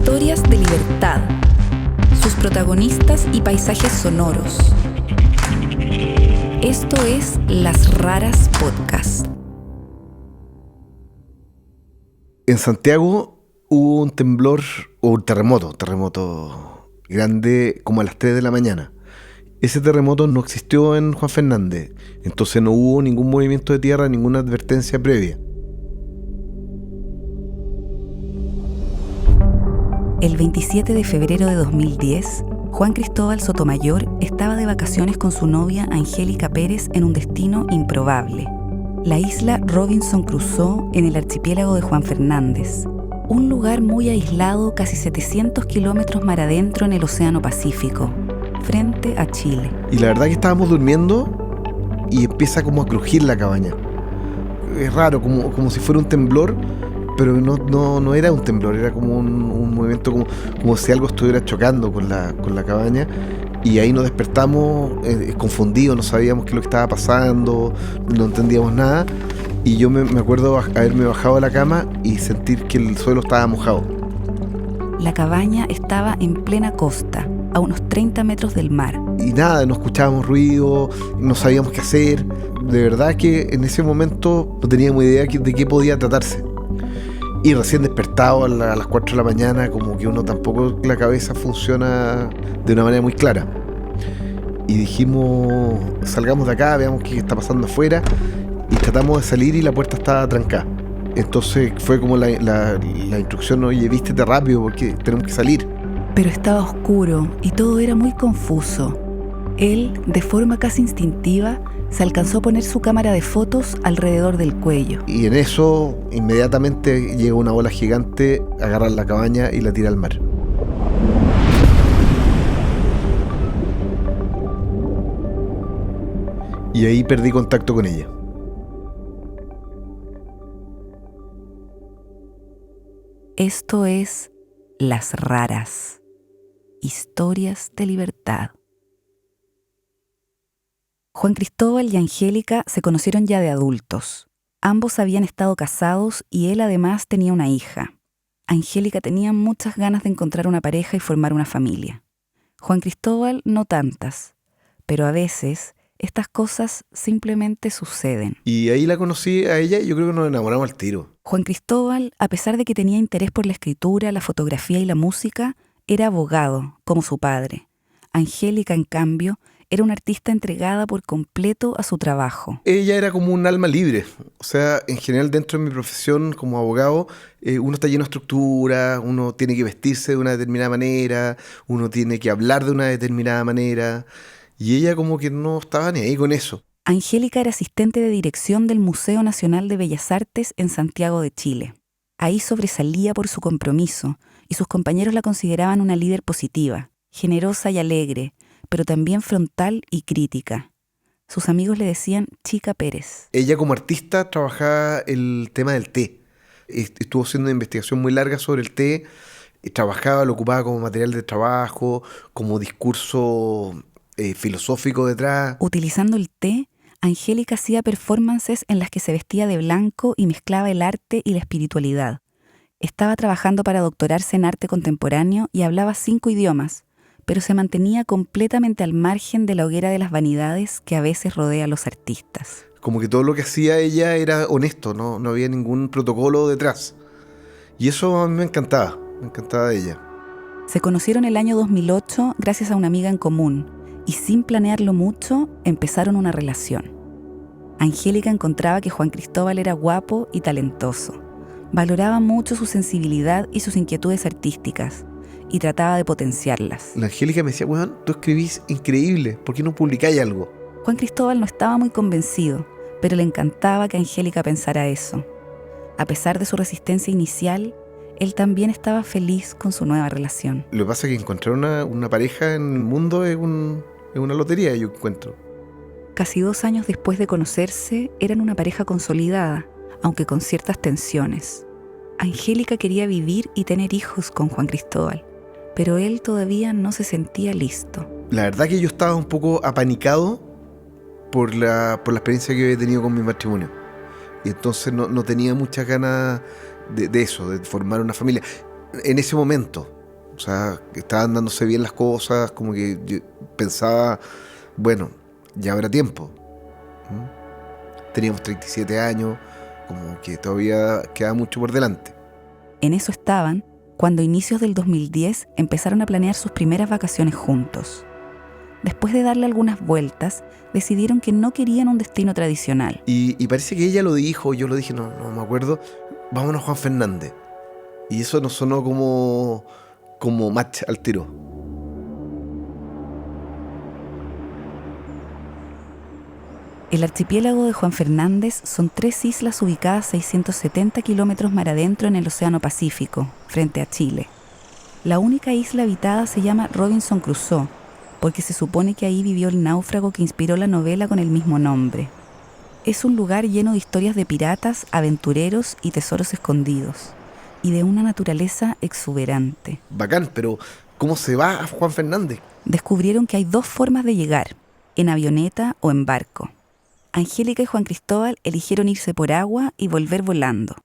Historias de libertad, sus protagonistas y paisajes sonoros. Esto es Las Raras Podcast. En Santiago hubo un temblor o un terremoto grande como a las 3 de la mañana. Ese terremoto no existió en Juan Fernández, entonces no hubo ningún movimiento de tierra, ninguna advertencia previa. El 27 de febrero de 2010, Juan Cristóbal Sotomayor estaba de vacaciones con su novia Angélica Pérez en un destino improbable, la isla Robinson Crusoe en el archipiélago de Juan Fernández, un lugar muy aislado casi 700 kilómetros mar adentro en el Océano Pacífico, frente a Chile. Y la verdad que estábamos durmiendo y empieza como a crujir la cabaña. Es raro, como si fuera un temblor, pero no era un temblor, era como un movimiento como si algo estuviera chocando con la cabaña. Y ahí nos despertamos confundidos, no sabíamos qué es lo que estaba pasando, no entendíamos nada. Y yo me acuerdo haberme bajado de la cama y sentir que el suelo estaba mojado. La cabaña estaba en plena costa, a unos 30 metros del mar. Y nada, no escuchábamos ruido, no sabíamos qué hacer. De verdad que en ese momento no teníamos idea de qué podía tratarse. Y recién despertado a las 4 de la mañana, como que uno tampoco, la cabeza funciona de una manera muy clara. Y dijimos, salgamos de acá, veamos qué está pasando afuera. Y tratamos de salir y la puerta estaba trancada. Entonces fue como la instrucción, oye, vístete rápido porque tenemos que salir. Pero estaba oscuro y todo era muy confuso. Él, de forma casi instintiva, se alcanzó a poner su cámara de fotos alrededor del cuello. Y en eso, inmediatamente llega una ola gigante, agarra la cabaña y la tira al mar. Y ahí perdí contacto con ella. Esto es Las Raras. Historias de libertad. Juan Cristóbal y Angélica se conocieron ya de adultos. Ambos habían estado casados y él además tenía una hija. Angélica tenía muchas ganas de encontrar una pareja y formar una familia. Juan Cristóbal no tantas, pero a veces estas cosas simplemente suceden. Y ahí la conocí a ella y yo creo que nos enamoramos al tiro. Juan Cristóbal, a pesar de que tenía interés por la escritura, la fotografía y la música, era abogado, como su padre. Angélica, en cambio, era una artista entregada por completo a su trabajo. Ella era como un alma libre. O sea, en general dentro de mi profesión como abogado, uno está lleno de estructura, uno tiene que vestirse de una determinada manera, uno tiene que hablar de una determinada manera. Y ella como que no estaba ni ahí con eso. Angélica era asistente de dirección del Museo Nacional de Bellas Artes en Santiago de Chile. Ahí sobresalía por su compromiso y sus compañeros la consideraban una líder positiva, generosa y alegre, pero también frontal y crítica. Sus amigos le decían Chica Pérez. Ella como artista trabajaba el tema del té. Estuvo haciendo una investigación muy larga sobre el té. Lo ocupaba como material de trabajo, como discurso filosófico detrás. Utilizando el té, Angélica hacía performances en las que se vestía de blanco y mezclaba el arte y la espiritualidad. Estaba trabajando para doctorarse en arte contemporáneo y hablaba 5 idiomas, pero se mantenía completamente al margen de la hoguera de las vanidades que a veces rodea a los artistas. Como que todo lo que hacía ella era honesto, no había ningún protocolo detrás. Y eso a mí me encantaba de ella. Se conocieron el año 2008 gracias a una amiga en común, y sin planearlo mucho, empezaron una relación. Angélica encontraba que Juan Cristóbal era guapo y talentoso. Valoraba mucho su sensibilidad y sus inquietudes artísticas, y trataba de potenciarlas. La Angélica me decía, bueno, tú escribís increíble, ¿por qué no publicáis algo? Juan Cristóbal no estaba muy convencido, pero le encantaba que Angélica pensara eso. A pesar de su resistencia inicial, él también estaba feliz con su nueva relación. Lo que pasa es que encontrar una pareja en el mundo es una lotería, yo encuentro. Casi 2 años después de conocerse, eran una pareja consolidada, aunque con ciertas tensiones. Angélica quería vivir y tener hijos con Juan Cristóbal, pero él todavía no se sentía listo. La verdad que yo estaba un poco apanicado por la experiencia que había tenido con mi matrimonio. Y entonces no tenía muchas ganas de eso, de formar una familia. En ese momento, O sea, estaban dándose bien las cosas, como que yo pensaba, bueno, ya habrá tiempo. Teníamos 37 años, como que todavía queda mucho por delante. En eso estaban cuando a inicios del 2010 empezaron a planear sus primeras vacaciones juntos. Después de darle algunas vueltas, decidieron que no querían un destino tradicional. Y parece que ella lo dijo, yo lo dije, no me acuerdo, vámonos a Juan Fernández. Y eso nos sonó como match al tiro. El archipiélago de Juan Fernández son 3 islas ubicadas 670 kilómetros mar adentro en el Océano Pacífico, frente a Chile. La única isla habitada se llama Robinson Crusoe, porque se supone que ahí vivió el náufrago que inspiró la novela con el mismo nombre. Es un lugar lleno de historias de piratas, aventureros y tesoros escondidos, y de una naturaleza exuberante. Bacán, pero ¿cómo se va a Juan Fernández? Descubrieron que hay 2 formas de llegar, en avioneta o en barco. Angélica y Juan Cristóbal eligieron irse por agua y volver volando.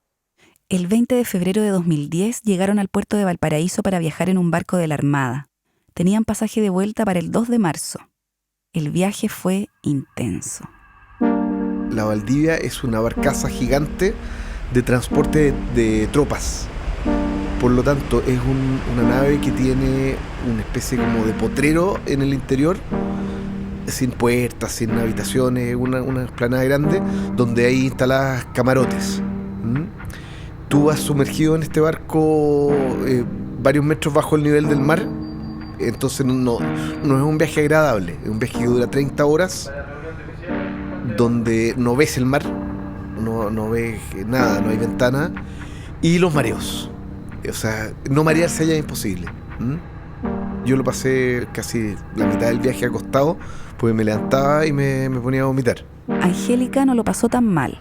El 20 de febrero de 2010 llegaron al puerto de Valparaíso para viajar en un barco de la Armada. Tenían pasaje de vuelta para el 2 de marzo. El viaje fue intenso. La Valdivia es una barcaza gigante de transporte de tropas. Por lo tanto, es una nave que tiene una especie como de potrero en el interior, sin puertas, sin habitaciones, una explanada grande donde hay instaladas camarotes. Tú vas sumergido en este barco varios metros bajo el nivel del mar, entonces no es un viaje agradable, es un viaje que dura 30 horas, donde no ves el mar, no ves nada, no hay ventana, y los mareos. O sea, no marearse allá es imposible. Yo lo pasé casi la mitad del viaje acostado, pues me levantaba y me ponía a vomitar. Angélica no lo pasó tan mal.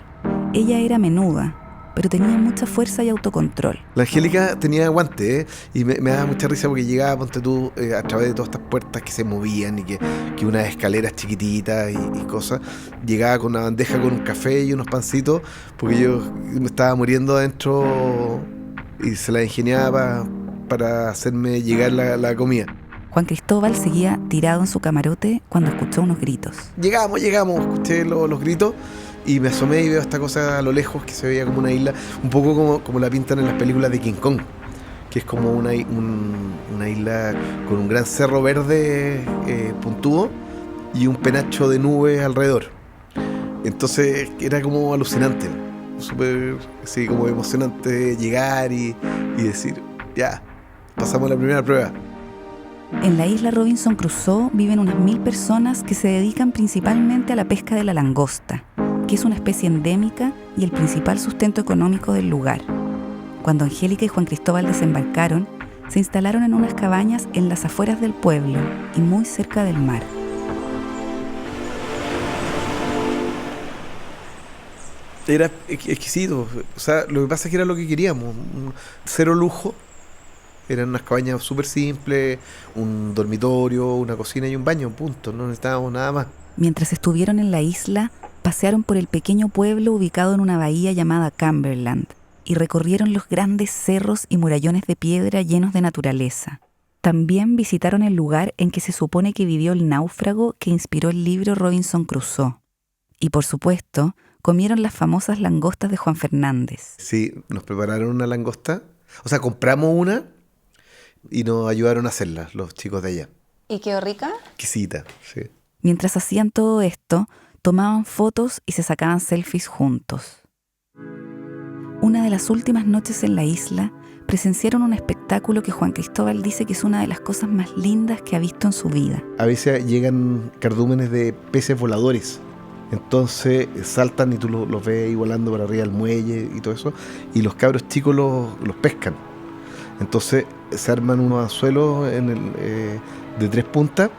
Ella era menuda, pero tenía mucha fuerza y autocontrol. La Angélica tenía aguante, y me daba mucha risa porque llegaba, ponte tú, a través de todas estas puertas que se movían y que unas escaleras chiquititas y cosas. Llegaba con una bandeja con un café y unos pancitos, porque yo me estaba muriendo adentro y se la ingeniaba para hacerme llegar la comida. Juan Cristóbal seguía tirado en su camarote cuando escuchó unos gritos. Llegamos, escuché los gritos y me asomé y veo esta cosa a lo lejos que se veía como una isla, un poco como la pintan en las películas de King Kong, que es como una isla con un gran cerro verde puntudo y un penacho de nubes alrededor. Entonces era como alucinante, súper, sí, como emocionante llegar y decir, ya, pasamos la primera prueba. En la isla Robinson Crusoe viven unas 1000 personas que se dedican principalmente a la pesca de la langosta, que es una especie endémica y el principal sustento económico del lugar. Cuando Angélica y Juan Cristóbal desembarcaron, se instalaron en unas cabañas en las afueras del pueblo y muy cerca del mar. Era exquisito, o sea, lo que pasa es que era lo que queríamos, cero lujo. Eran unas cabañas súper simples, un dormitorio, una cocina y un baño, punto. No necesitábamos nada más. Mientras estuvieron en la isla, pasearon por el pequeño pueblo ubicado en una bahía llamada Cumberland y recorrieron los grandes cerros y murallones de piedra llenos de naturaleza. También visitaron el lugar en que se supone que vivió el náufrago que inspiró el libro Robinson Crusoe. Y por supuesto, comieron las famosas langostas de Juan Fernández. Sí, nos prepararon una langosta. O sea, compramos una y nos ayudaron a hacerla los chicos de allá. ¿Y quedó rica? Exquisita, sí. Mientras hacían todo esto, tomaban fotos y se sacaban selfies juntos. Una de las últimas noches en la isla, presenciaron un espectáculo que Juan Cristóbal dice que es una de las cosas más lindas que ha visto en su vida. A veces llegan cardúmenes de peces voladores. Entonces saltan y tú los ves ahí volando para arriba del muelle y todo eso. Y los cabros chicos los pescan. Entonces se arman unos anzuelos de 3 puntas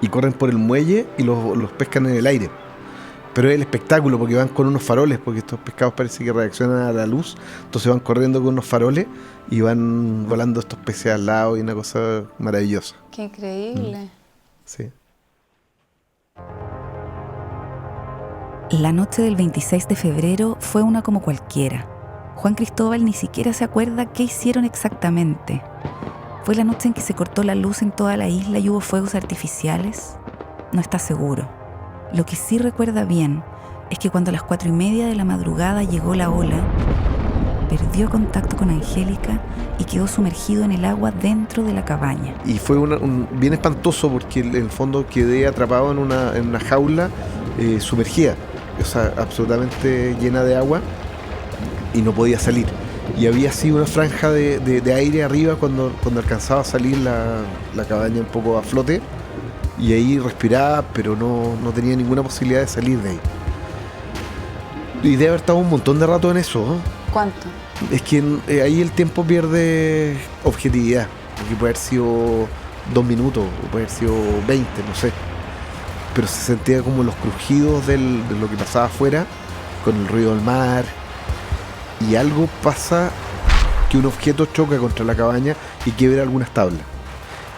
y corren por el muelle y los pescan en el aire. Pero es el espectáculo porque van con unos faroles, porque estos pescados parece que reaccionan a la luz. Entonces van corriendo con unos faroles y van volando estos peces al lado y una cosa maravillosa. ¡Qué increíble! Sí. La noche del 26 de febrero fue una como cualquiera. Juan Cristóbal ni siquiera se acuerda qué hicieron exactamente. ¿Fue la noche en que se cortó la luz en toda la isla y hubo fuegos artificiales? No está seguro. Lo que sí recuerda bien es que cuando a las 4:30 de la madrugada llegó la ola, perdió contacto con Angélica y quedó sumergido en el agua dentro de la cabaña. Y fue bien espantoso porque en el fondo quedé atrapado en una jaula sumergida, o sea, absolutamente llena de agua y no podía salir. Y había así una franja de aire arriba cuando alcanzaba a salir la cabaña un poco a flote, y ahí respiraba, pero no tenía ninguna posibilidad de salir de ahí. Y de haber estado un montón de rato en eso, ¿eh? ¿Cuánto? Es que ahí el tiempo pierde objetividad, porque puede haber sido 2 minutos, o puede haber sido 20, no sé. Pero se sentía como los crujidos de lo que pasaba afuera, con el ruido del mar, y algo pasa, que un objeto choca contra la cabaña y quiebra algunas tablas.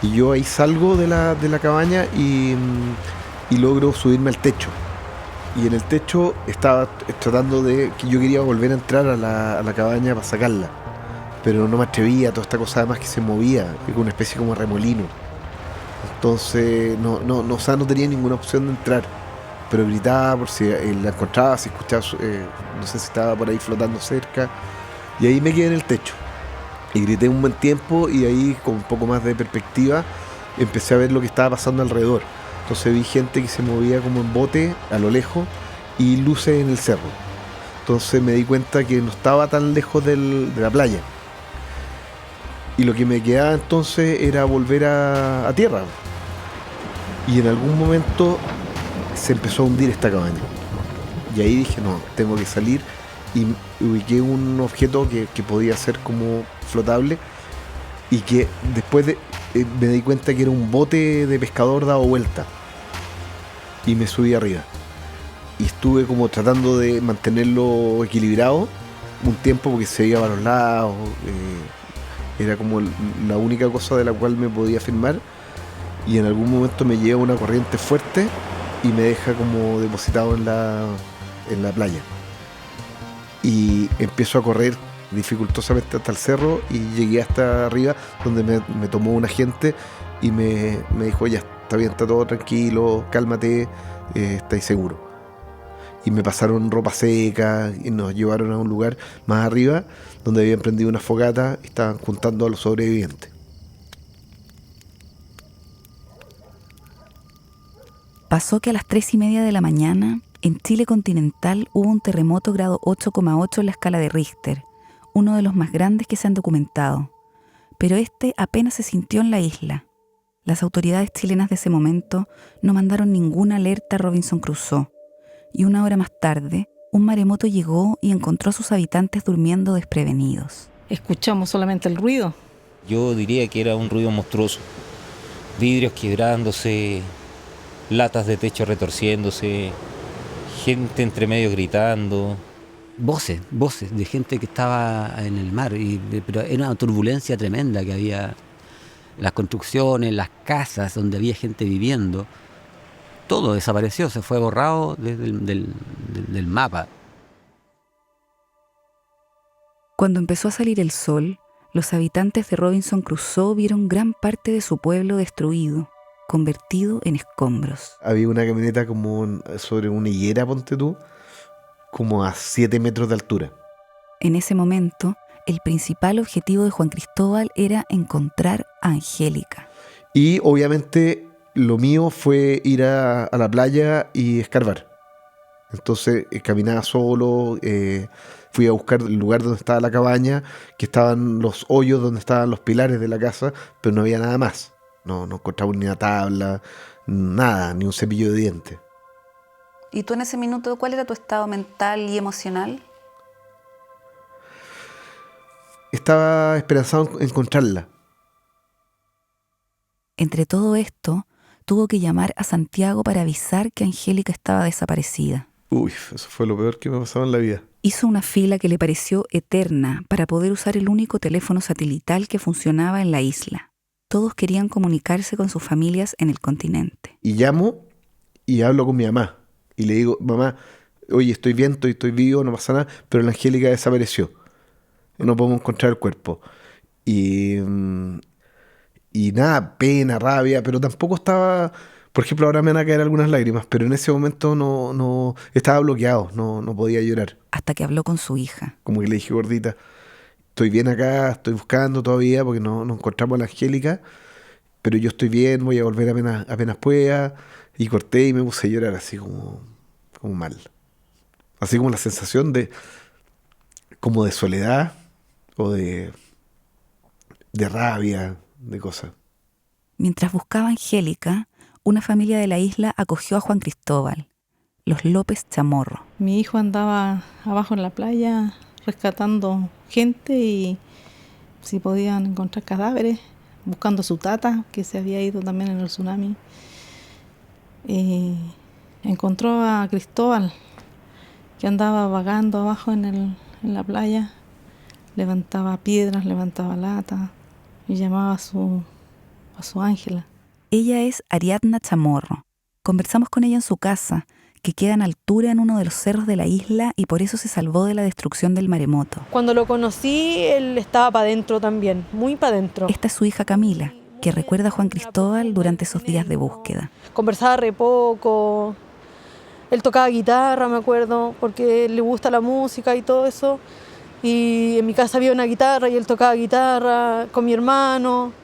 Y yo ahí salgo de la cabaña y logro subirme al techo. Y en el techo estaba tratando que yo quería volver a entrar a la cabaña para sacarla, pero no me atrevía, toda esta cosa además que se movía, que una especie como remolino. Entonces no tenía ninguna opción de entrar, pero gritaba por si la encontraba, si escuchaba, no sé si estaba por ahí flotando cerca, y ahí me quedé en el techo. Y grité un buen tiempo, y ahí con un poco más de perspectiva empecé a ver lo que estaba pasando alrededor. Entonces vi gente que se movía como en bote a lo lejos y luces en el cerro. Entonces me di cuenta que no estaba tan lejos de la playa. Y lo que me quedaba entonces era volver a tierra. Y en algún momento se empezó a hundir esta cabaña. Y ahí dije, no, tengo que salir. Y ubiqué un objeto que podía ser como flotable, y que después me di cuenta que era un bote de pescador dado vuelta. Y me subí arriba. Y estuve como tratando de mantenerlo equilibrado un tiempo, porque se iba para los lados. Era como la única cosa de la cual me podía afirmar. Y en algún momento me lleva una corriente fuerte y me deja como depositado en la playa. Y empiezo a correr dificultosamente hasta el cerro, y llegué hasta arriba, donde me tomó un agente y me dijo, ya está bien, está todo tranquilo, cálmate, estáis seguro. Y me pasaron ropa seca y nos llevaron a un lugar más arriba, donde habían prendido una fogata y estaban juntando a los sobrevivientes. Pasó que a las 3:30 de la mañana, en Chile continental, hubo un terremoto grado 8,8 en la escala de Richter, uno de los más grandes que se han documentado. Pero este apenas se sintió en la isla. Las autoridades chilenas de ese momento no mandaron ninguna alerta a Robinson Crusoe. Y 1 hora más tarde, un maremoto llegó y encontró a sus habitantes durmiendo desprevenidos. Escuchamos solamente el ruido. Yo diría que era un ruido monstruoso. Vidrios quebrándose, latas de techo retorciéndose, gente entre medio gritando. Voces de gente que estaba en el mar, pero era una turbulencia tremenda que había. Las construcciones, las casas donde había gente viviendo, todo desapareció, se fue borrado del mapa. Cuando empezó a salir el sol, los habitantes de Robinson Crusoe vieron gran parte de su pueblo destruido, convertido en escombros. Había una camioneta como sobre una higuera, ponte tú, como a 7 metros de altura. En ese momento, el principal objetivo de Juan Cristóbal era encontrar a Angélica. Y obviamente lo mío fue ir a la playa y escarbar. Entonces caminaba solo, fui a buscar el lugar donde estaba la cabaña, que estaban los hoyos donde estaban los pilares de la casa, pero no había nada más. No encontraba ni una tabla, nada, ni un cepillo de dientes. ¿Y tú en ese minuto cuál era tu estado mental y emocional? Estaba esperanzado en encontrarla. Entre todo esto, tuvo que llamar a Santiago para avisar que Angélica estaba desaparecida. Uy, eso fue lo peor que me ha pasado en la vida. Hizo una fila que le pareció eterna para poder usar el único teléfono satelital que funcionaba en la isla. Todos querían comunicarse con sus familias en el continente. Y llamo y hablo con mi mamá. Y le digo, mamá, oye, estoy bien, estoy vivo, no pasa nada, pero la Angélica desapareció. No podemos encontrar el cuerpo. Y Y nada, pena, rabia, pero tampoco estaba... Por ejemplo, ahora me van a caer algunas lágrimas, pero en ese momento no estaba bloqueado, no podía llorar. Hasta que habló con su hija. Como que le dije, gordita, estoy bien acá, estoy buscando todavía porque no encontramos a la Angélica, pero yo estoy bien, voy a volver apenas pueda. Y corté y me puse a llorar así como mal. Así como la sensación como de soledad o de rabia, de cosas. Mientras buscaba a Angélica, una familia de la isla acogió a Juan Cristóbal, los López Chamorro. Mi hijo andaba abajo en la playa rescatando gente y si podían encontrar cadáveres, buscando a su tata, que se había ido también en el tsunami. Y encontró a Cristóbal, que andaba vagando abajo en la playa, levantaba piedras, levantaba latas y llamaba a su Ángela. Ella es Ariadna Chamorro. Conversamos con ella en su casa, que queda en altura en uno de los cerros de la isla y por eso se salvó de la destrucción del maremoto. Cuando lo conocí, él estaba para adentro también, muy para adentro. Esta es su hija Camila, que recuerda a Juan Cristóbal durante esos días de búsqueda. Conversaba re poco, él tocaba guitarra, me acuerdo, porque le gusta la música y todo eso. Y en mi casa había una guitarra y él tocaba guitarra con mi hermano.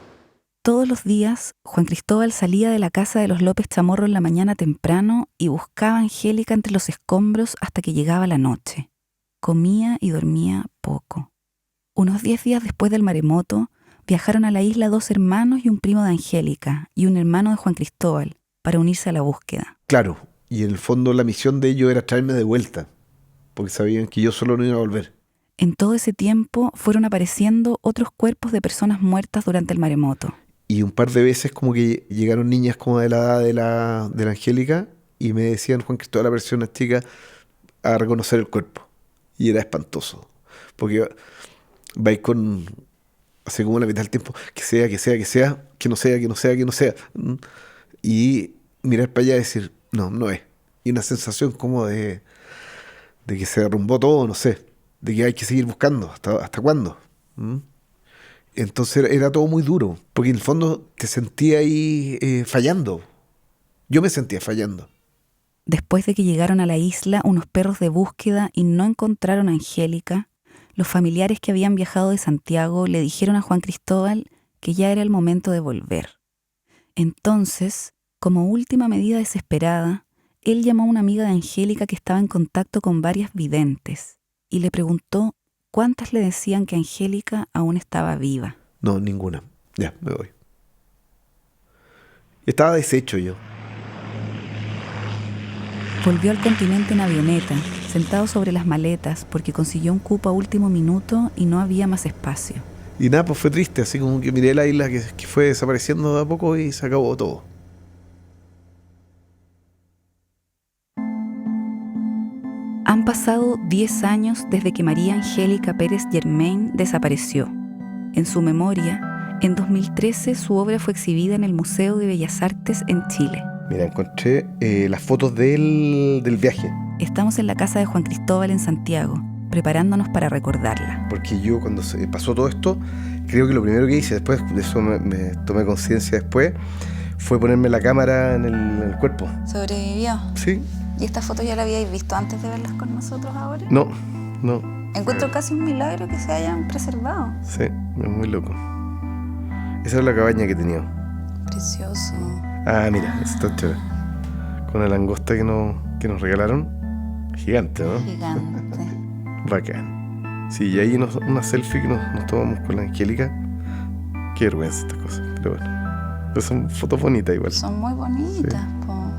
Todos los días, Juan Cristóbal salía de la casa de los López Chamorro en la mañana temprano y buscaba a Angélica entre los escombros hasta que llegaba la noche. Comía y dormía poco. Unos 10 días después del maremoto, viajaron a la isla 2 hermanos y un primo de Angélica y un hermano de Juan Cristóbal para unirse a la búsqueda. Claro, y en el fondo la misión de ellos era traerme de vuelta, porque sabían que yo solo no iba a volver. En todo ese tiempo fueron apareciendo otros cuerpos de personas muertas durante el maremoto. Y un par de veces como que llegaron niñas como de la edad de la Angélica y me decían, Juan Cristóbal, apareció una chica a reconocer el cuerpo. Y era espantoso, porque vais con, así como la mitad del tiempo, que sea, que no sea. Y mirar para allá y decir, no es. Y una sensación como de que se derrumbó todo, no sé, de que hay que seguir buscando, ¿hasta cuándo? Entonces era todo muy duro, porque en el fondo te sentía ahí fallando. Yo me sentía fallando. Después de que llegaron a la isla unos perros de búsqueda y no encontraron a Angélica, los familiares que habían viajado de Santiago le dijeron a Juan Cristóbal que ya era el momento de volver. Entonces, como última medida desesperada, él llamó a una amiga de Angélica que estaba en contacto con varias videntes y le preguntó cuántas le decían que Angélica aún estaba viva. No, ninguna. Ya, me voy. Estaba deshecho yo. Volvió al continente en avioneta, sentado sobre las maletas porque consiguió un cupo a último minuto y no había más espacio. Y nada, pues fue triste, así como que miré la isla que fue desapareciendo de a poco y se acabó todo. Han pasado 10 años desde que María Angélica Pérez Germain desapareció. En su memoria, en 2013 su obra fue exhibida en el Museo de Bellas Artes en Chile. Mira, encontré las fotos del viaje. Estamos en la casa de Juan Cristóbal en Santiago, preparándonos para recordarla. Porque yo cuando se pasó todo esto, creo que lo primero que hice, después de eso me tomé conciencia después, fue ponerme la cámara en el cuerpo. ¿Sobrevivió? Sí. ¿Y estas fotos ya las habíais visto antes de verlas con nosotros ahora? No. Encuentro casi un milagro que se hayan preservado. Sí, es muy loco. Esa es la cabaña que tenía. Precioso. Ah, mira, está chévere. Con la langosta que nos regalaron. Gigante, ¿no? Gigante. Bacán. Sí, y ahí una selfie que nos tomamos con la Angélica. Qué vergüenza estas cosas, pero bueno. Pero son fotos bonitas igual. Son muy bonitas, Sí. po.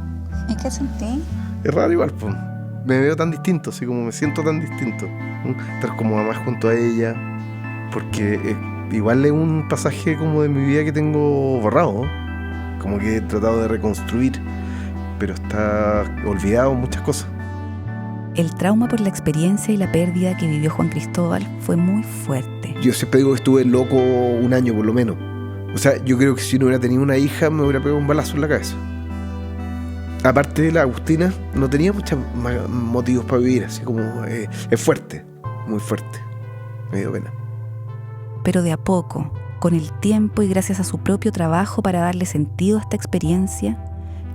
¿Y qué sentí? Es raro igual, pues. Me veo tan distinto, así como me siento tan distinto. Estar como más junto a ella. Porque igual es un pasaje como de mi vida que tengo borrado. Como que he tratado de reconstruir, pero está olvidado muchas cosas. El trauma por la experiencia y la pérdida que vivió Juan Cristóbal fue muy fuerte. Yo siempre digo que estuve loco un año por lo menos. O sea, yo creo que si no hubiera tenido una hija me hubiera pegado un balazo en la cabeza. Aparte de la Agustina, no tenía muchos motivos para vivir, así como es fuerte, muy fuerte. Me dio pena. Pero de a poco, Con el tiempo y gracias a su propio trabajo para darle sentido a esta experiencia,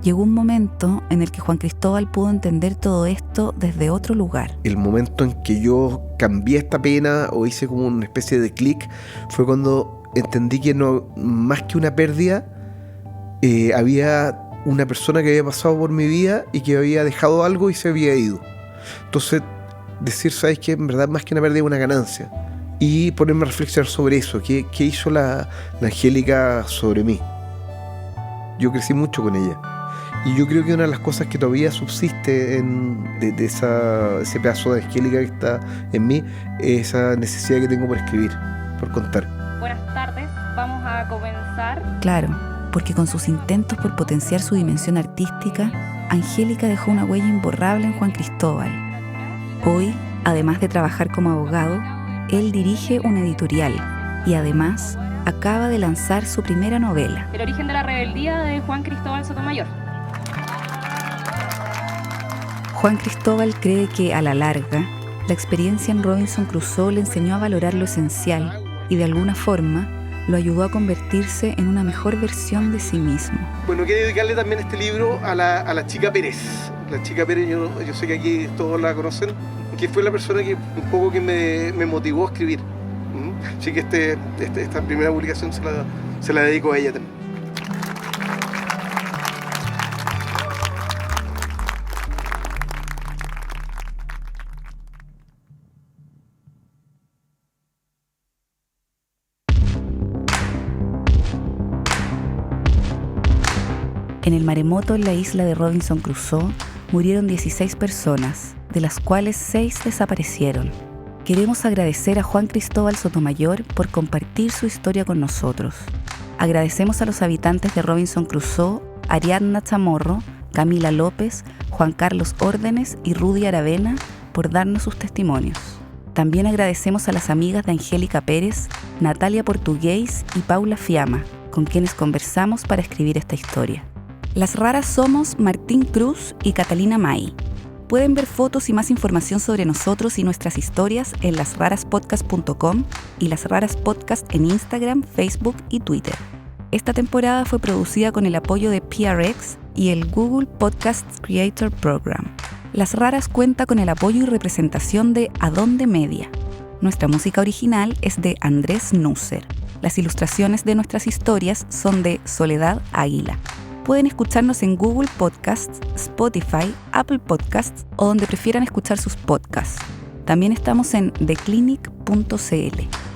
llegó un momento en el que Juan Cristóbal pudo entender todo esto desde otro lugar. El momento en que yo cambié esta pena o hice como una especie de clic fue cuando entendí que no, más que una pérdida, había una persona que había pasado por mi vida y que había dejado algo y se había ido. Entonces, decir, ¿sabes qué? En verdad, más que una pérdida, es una ganancia. Y ponerme a reflexionar sobre eso. ¿Qué hizo la Angélica sobre mí? Yo crecí mucho con ella. Y yo creo que una de las cosas que todavía subsiste de ese pedazo de Angélica que está en mí es esa necesidad que tengo por escribir, por contar. Buenas tardes, vamos a comenzar. Claro, porque con sus intentos por potenciar su dimensión artística, Angélica dejó una huella imborrable en Juan Cristóbal. Hoy, además de trabajar como abogado, él dirige una editorial y además acaba de lanzar su primera novela. El origen de la rebeldía de Juan Cristóbal Sotomayor. Juan Cristóbal cree que, a la larga, la experiencia en Robinson Crusoe le enseñó a valorar lo esencial y, de alguna forma, lo ayudó a convertirse en una mejor versión de sí mismo. Bueno, quiero dedicarle también este libro a la chica Pérez. La chica Pérez, yo sé que aquí todos la conocen, que fue la persona que un poco que me motivó a escribir. Así que esta primera publicación se la dedico a ella también. En el maremoto en la isla de Robinson Crusoe murieron 16 personas, de las cuales 6 desaparecieron. Queremos agradecer a Juan Cristóbal Sotomayor por compartir su historia con nosotros. Agradecemos a los habitantes de Robinson Crusoe, Ariadna Chamorro, Camila López, Juan Carlos Órdenes y Rudy Aravena por darnos sus testimonios. También agradecemos a las amigas de Angélica Pérez, Natalia Portugués y Paula Fiamma, con quienes conversamos para escribir esta historia. Las raras somos Martín Cruz y Catalina May. Pueden ver fotos y más información sobre nosotros y nuestras historias en lasraraspodcast.com y Las Raras Podcast en Instagram, Facebook y Twitter. Esta temporada fue producida con el apoyo de PRX y el Google Podcasts Creator Program. Las Raras cuenta con el apoyo y representación de Adonde Media. Nuestra música original es de Andrés Nusser. Las ilustraciones de nuestras historias son de Soledad Águila. Pueden escucharnos en Google Podcasts, Spotify, Apple Podcasts o donde prefieran escuchar sus podcasts. También estamos en theclinic.cl.